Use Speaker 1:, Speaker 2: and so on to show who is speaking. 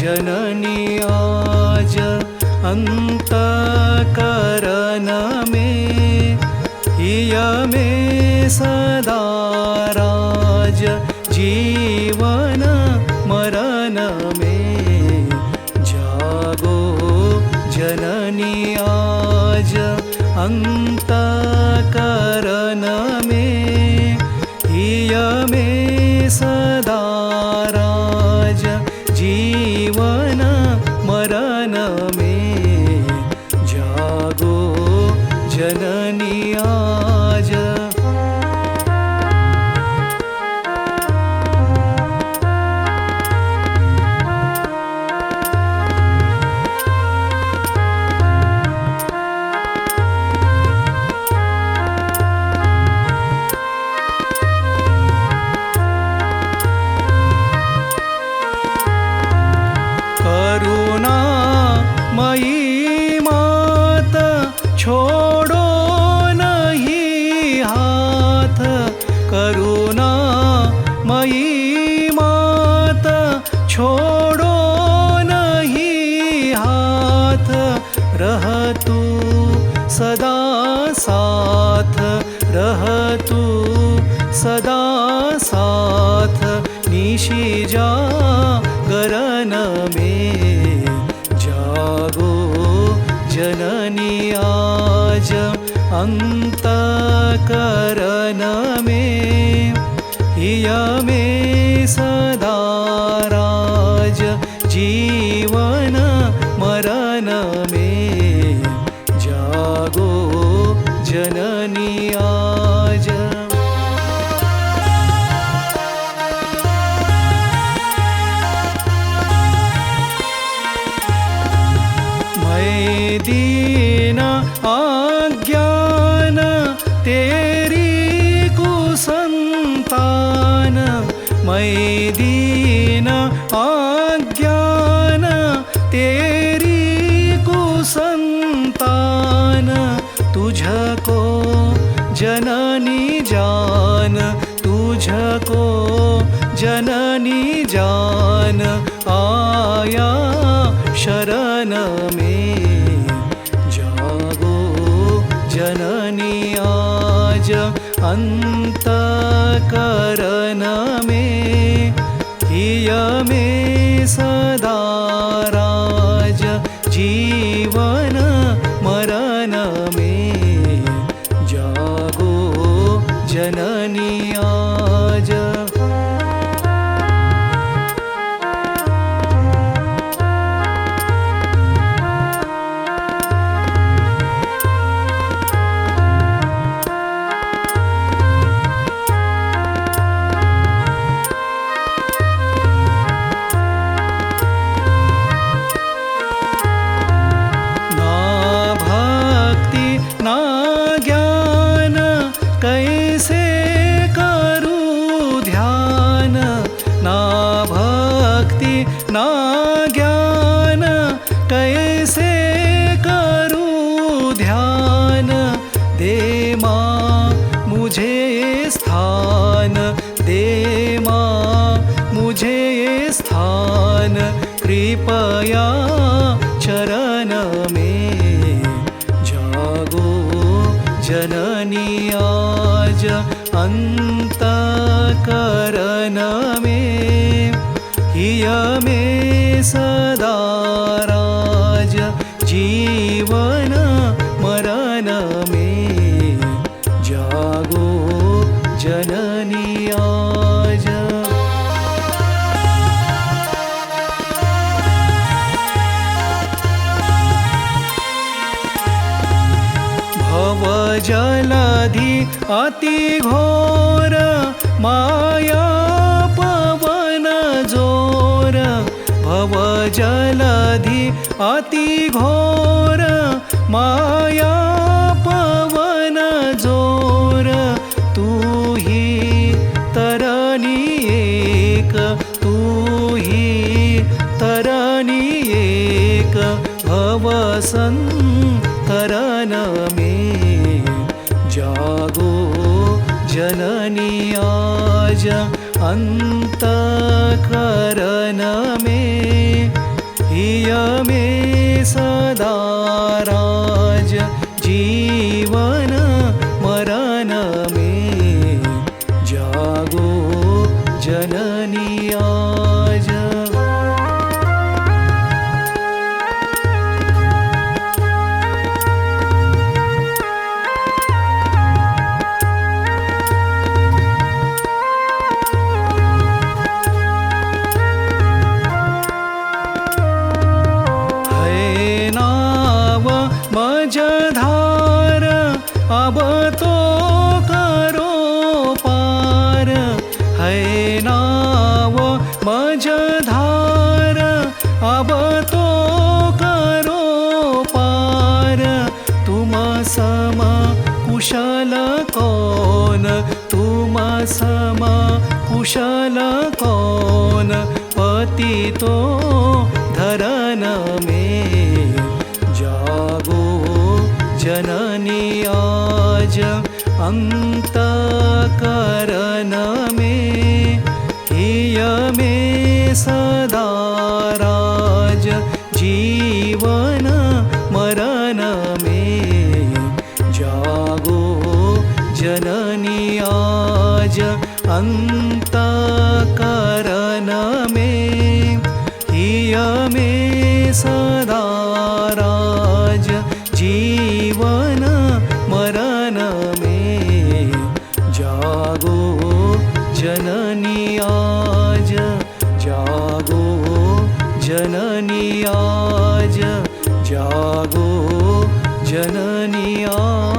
Speaker 1: जननी आज अंतःकरण में हिय में सदा राज जीवन मरण में जागो जननी आज अंतःकरण में हिय में सदा राज जीवन मरण में जागो जननी आज। मयि मात छोड़ो नहीं हाथ, करुणा मयि मात छोड़ो नहीं हाथ, रह तू सदा साथ, रह तू सदा साथ, निशि जागरण में जागो जननी आज अंतःकरण में हिय में सदा राज जीवन मरण में जागो जननी आज। मैं दीन आज्ञान तेरी कुसंतान, मैं दीन आज्ञान तेरी कुसंतान, तुझको जननी जान, तुझको जननी जान आया शरण में जागो जननी आज अंतःकरण में हिय में सदा राज जीवन मरण में जागो जननी आज। ना ज्ञान कैसे करूं ध्यान, ना भक्ति ना ज्ञान कैसे करूं ध्यान, दे मां मुझे स्थान, दे मां मुझे स्थान, कृपया चरण में जागो जननी आज अंतःकरण में हिय में सदा राज जीवन मरण में जागो जननी आज। भव जलधि अति घोर माया पवन जोर, भव जलधि अति घोर माया पवन जोर, तू ही तरनी एक, तू ही तरनी एक, भव संतरण में जागो जननी आज अंतःकरण में हिय मे सदा राज जीवन मरण में जागो जननी आज। मझधार अब तो करो पार, है नाव मझधार अब तो करो पार। तुम सम कुशल कौन, तुम सम कुशल कौन, पति तो धरन में जागो जननी आज। अंतःकरण में हिय मे सदा राज जीवन मरण में जागो जननी आज। अंतःकरण में हिय मे सदा राज जीवन मरण में जागो जननी आज। जागो जननी आज, जागो जननी आज।